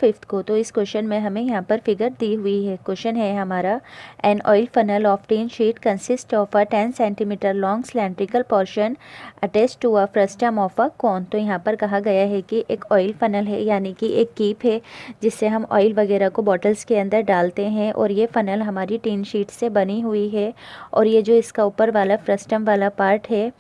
5th को। तो इस क्वेश्चन में हमें यहाँ पर फिगर दी हुई है। क्वेश्चन है हमारा, an oil funnel of tin sheet consist of a 10 centimetre long cylindrical portion attach to a frustum of a cone. तो यहाँ पर कहा गया है कि एक ऑयल फनल है, यानी कि एक कीप है जिससे हम ऑयल वगैरह को बॉटल्स के अंदर डालते हैं, और ये फनल हमारी टिन शीट से बनी हुई है। और ये जो इसका ऊपर वाला फ्रस्टम वाला पार्ट है,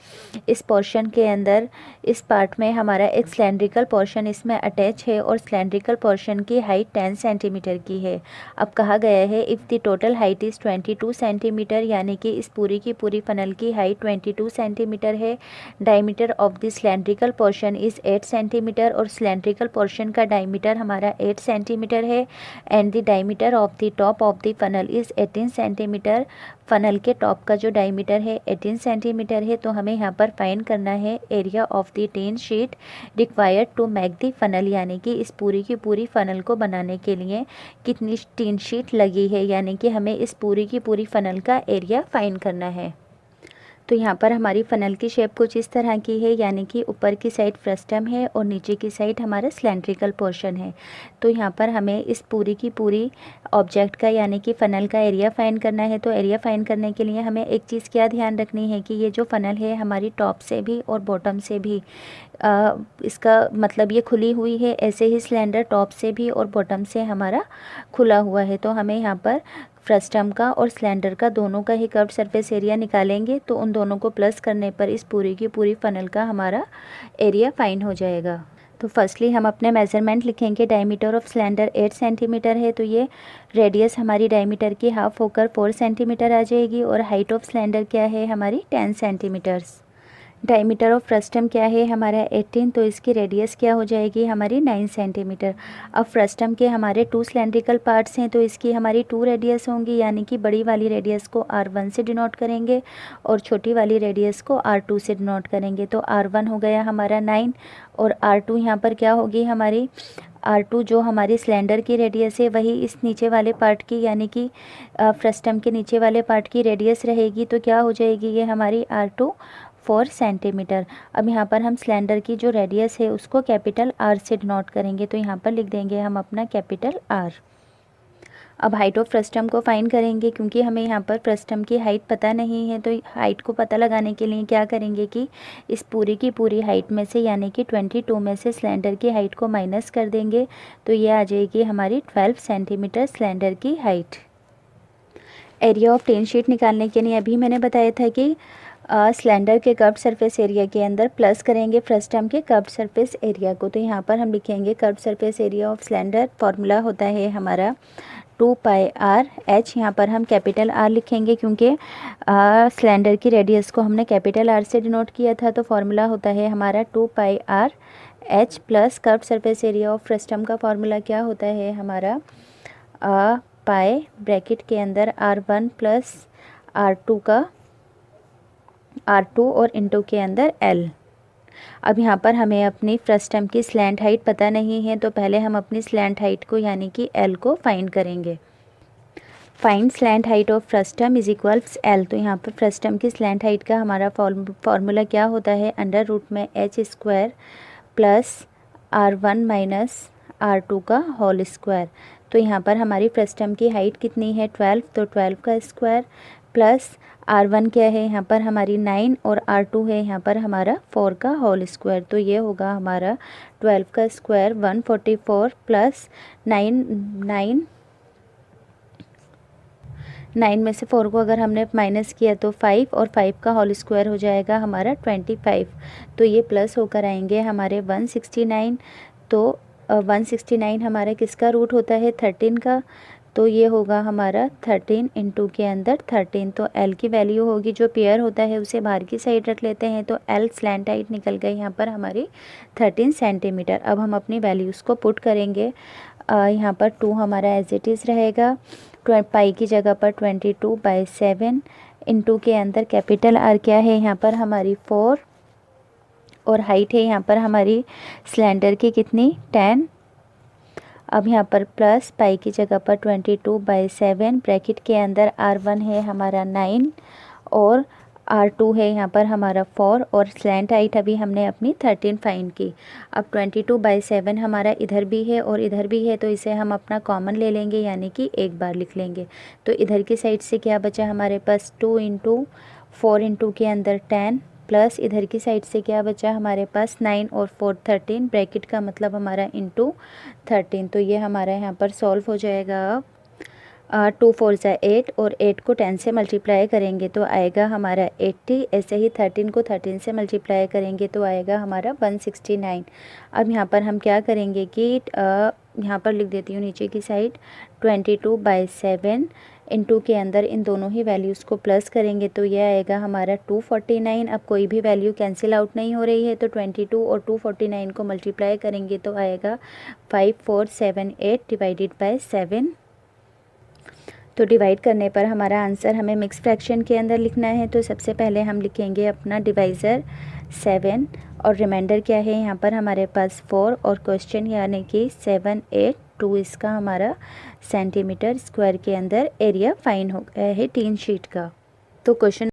इस पोर्शन के अंदर, इस पार्ट में हमारा एक सिलेंड्रिकल पोर्शन इसमें अटैच है, और सिलेंड्रिकल पोर्शन की हाइट 10 सेंटीमीटर की है। अब कहा गया है if the total height is 22 centimetre, यानी कि इस पूरी की पूरी फनल की हाइट 22 सेंटीमीटर है। Diameter of the cylindrical portion is 8 centimetre, और सिलेंड्रिकल पोर्शन का डायमीटर हमारा 8 सेंटीमीटर है। And the diameter of the top of the funnel is 18 centimetre. Funnel के टॉप का जो डायमीटर है 18 सेंटीमीटर है। तो हमें यहाँ पर फाइंड करना है area of the tin sheet required to make the funnel, यानी कि इस पूरी की पूरी फनल को बनाने के लिए कितनी टिन शीट लगी है, यानी कि हमें इस पूरी की पूरी फनल का एरिया फाइंड करना है। तो यहाँ पर हमारी फ़नल की शेप कुछ इस तरह की है, यानी कि ऊपर की साइड फ्रस्टम है और नीचे की साइड हमारा सिलेंड्रिकल पोर्शन है। तो यहाँ पर हमें इस पूरी की पूरी ऑब्जेक्ट का, यानी कि फ़नल का एरिया फाइंड करना है। तो एरिया फाइंड करने के लिए हमें एक चीज़ क्या ध्यान रखनी है कि ये जो फ़नल है हमारी टॉप से भी और बॉटम से भी, इसका मतलब ये खुली हुई है, ऐसे ही सिलेंडर टॉप से भी और बॉटम से हमारा खुला हुआ है। तो हमें यहाँ पर फ्रस्टम का और सिलेंडर का दोनों का ही कर्व सरफेस एरिया निकालेंगे, तो उन दोनों को प्लस करने पर इस पूरी की पूरी फनल का हमारा एरिया फाइंड हो जाएगा। तो फर्स्टली हम अपने मेज़रमेंट लिखेंगे। डायमीटर ऑफ सिलेंडर 8 सेंटीमीटर है, तो ये रेडियस हमारी डायमीटर की हाफ होकर 4 सेंटीमीटर आ जाएगी। और हाइट ऑफ सिलेंडर क्या है हमारी 10 सेंटीमीटर्स। डायमीटर ऑफ फ्रस्टम क्या है हमारा 18, तो इसकी रेडियस क्या हो जाएगी हमारी 9 सेंटीमीटर। अब फ्रस्टम के हमारे 2 सिलेंड्रिकल पार्ट्स हैं, तो इसकी हमारी 2 रेडियस होंगी, यानी कि बड़ी वाली रेडियस को R1 से डिनोट करेंगे और छोटी वाली रेडियस को R2 से डिनोट करेंगे। तो R1 हो गया हमारा 9, और R2 यहाँ पर क्या होगी हमारी R2 जो हमारी सिलेंडर की रेडियस है वही इस नीचे वाले पार्ट की, यानी कि फ्रस्टम के नीचे वाले पार्ट की रेडियस रहेगी। तो क्या हो जाएगी ये हमारी R2 4 सेंटीमीटर। अब यहाँ पर हम सिलेंडर की जो रेडियस है उसको कैपिटल R से डिनोट करेंगे, तो यहाँ पर लिख देंगे हम अपना कैपिटल R। अब हाइट ऑफ फ्रस्टम को फाइंड करेंगे, क्योंकि हमें यहाँ पर फ्रस्टम की हाइट पता नहीं है। तो हाइट को पता लगाने के लिए क्या करेंगे कि इस पूरी की पूरी हाइट में से, यानी कि 22 में से सिलेंडर की हाइट को माइनस कर देंगे, तो ये आ जाएगी हमारी 12 सेंटीमीटर सिलेंडर की height. Area of tin sheet निकालने के लिए अभी मैंने बताया था कि सिलेंडर के कर्व्ड सरफेस एरिया के अंदर प्लस करेंगे फ्रस्टम के कर्व्ड सरफेस एरिया को। तो यहाँ पर हम लिखेंगे curved surface area of cylinder, formula होता है हमारा 2πr/h। यहाँ पर हम कैपिटल R लिखेंगे, क्योंकि सिलेंडर की रेडियस को हमने कैपिटल R से डिनोट किया था। तो फॉर्मूला होता है हमारा 2πr/h plus curved surface area of frustum का फॉर्मूला क्या होता है हमारा पाई ब्रैकेट के अंदर R1 प्लस R2 और इंटू के अंदर L। अब यहाँ पर हमें अपनी फ्रस्टम की स्लैंट हाइट पता नहीं है, तो पहले हम अपनी स्लैंट हाइट को, यानी कि L को फाइंड करेंगे। Find slant height of frustum is equals L। तो यहाँ पर फ्रस्टम की स्लैंट हाइट का हमारा फॉर्मूला क्या होता है, अंडर रूट में h² plus R1 minus R2 का होल स्क्वायर। तो यहाँ पर हमारी फ्रस्टम की हाइट कितनी है 12, तो 12 का स्क्वायर प्लस R1 क्या है यहाँ पर हमारी 9, और R2 है यहाँ पर हमारा 4 का होल स्क्वायर। तो ये होगा हमारा 12 का स्क्वायर 144 प्लस 9 में से 4 को अगर हमने माइनस किया तो 5, और 5 का होल स्क्वायर हो जाएगा हमारा 25। तो ये प्लस होकर आएंगे हमारे 169। तो 169 हमारा किसका रूट होता है 13 का, तो ये होगा हमारा 13 इंटू के अंदर 13। तो L की वैल्यू होगी, जो पेयर होता है उसे बाहर की साइड रख लेते हैं, तो L स्लैंट हाइट निकल गई यहाँ पर हमारी 13 सेंटीमीटर। अब हम अपनी वैल्यूज़ को पुट करेंगे। यहाँ पर 2 हमारा एज इट इज़ रहेगा, पाई की जगह पर 22/7 इंटू के अंदर कैपिटल R क्या है यहाँ पर हमारी 4, और हाइट है यहाँ पर हमारी सिलेंडर की कितनी 10। अब यहाँ पर प्लस पाई की जगह पर 22/7 ब्रैकेट के अंदर R1 है हमारा 9, और R2 है यहाँ पर हमारा 4 और स्लैंट हाइट अभी हमने अपनी 13 फाइंड की। अब 22/7 हमारा इधर भी है और इधर भी है, तो इसे हम अपना कॉमन ले लेंगे, यानी कि एक बार लिख लेंगे। तो इधर की साइड से क्या बचा हमारे पास 2 × 4 × के अंदर 10 प्लस इधर की साइड से क्या बचा हमारे पास 9 और 4 13, ब्रैकेट का मतलब हमारा इंटू 13। तो ये हमारा यहाँ पर सॉल्व हो जाएगा। अब 2 4 ज़ा 8 और 8 को 10 से मल्टीप्लाई करेंगे तो आएगा हमारा 80। ऐसे ही 13 को 13 से मल्टीप्लाई करेंगे तो आएगा हमारा 169। अब यहाँ पर हम क्या करेंगे कि यहाँ पर लिख देती हूँ नीचे की साइड 22/7 इंटू के अंदर इन दोनों ही वैल्यूज़ को प्लस करेंगे तो ये आएगा हमारा 249। अब कोई भी वैल्यू कैंसिल आउट नहीं हो रही है, तो 22 और 249 को मल्टीप्लाई करेंगे तो आएगा 5478 डिवाइडेड बाय 7। तो डिवाइड करने पर हमारा आंसर हमें मिक्स फ्रैक्शन के अंदर लिखना है। तो सबसे पहले हम लिखेंगे अपना डिवाइज़र 7 और रिमाइंडर क्या है यहाँ पर हमारे पास 4 और क्वेश्चन यानी कि 782 इसका हमारा सेंटीमीटर स्क्वायर के अंदर एरिया फाइन हो गया है टीन शीट का। तो क्वेश्चन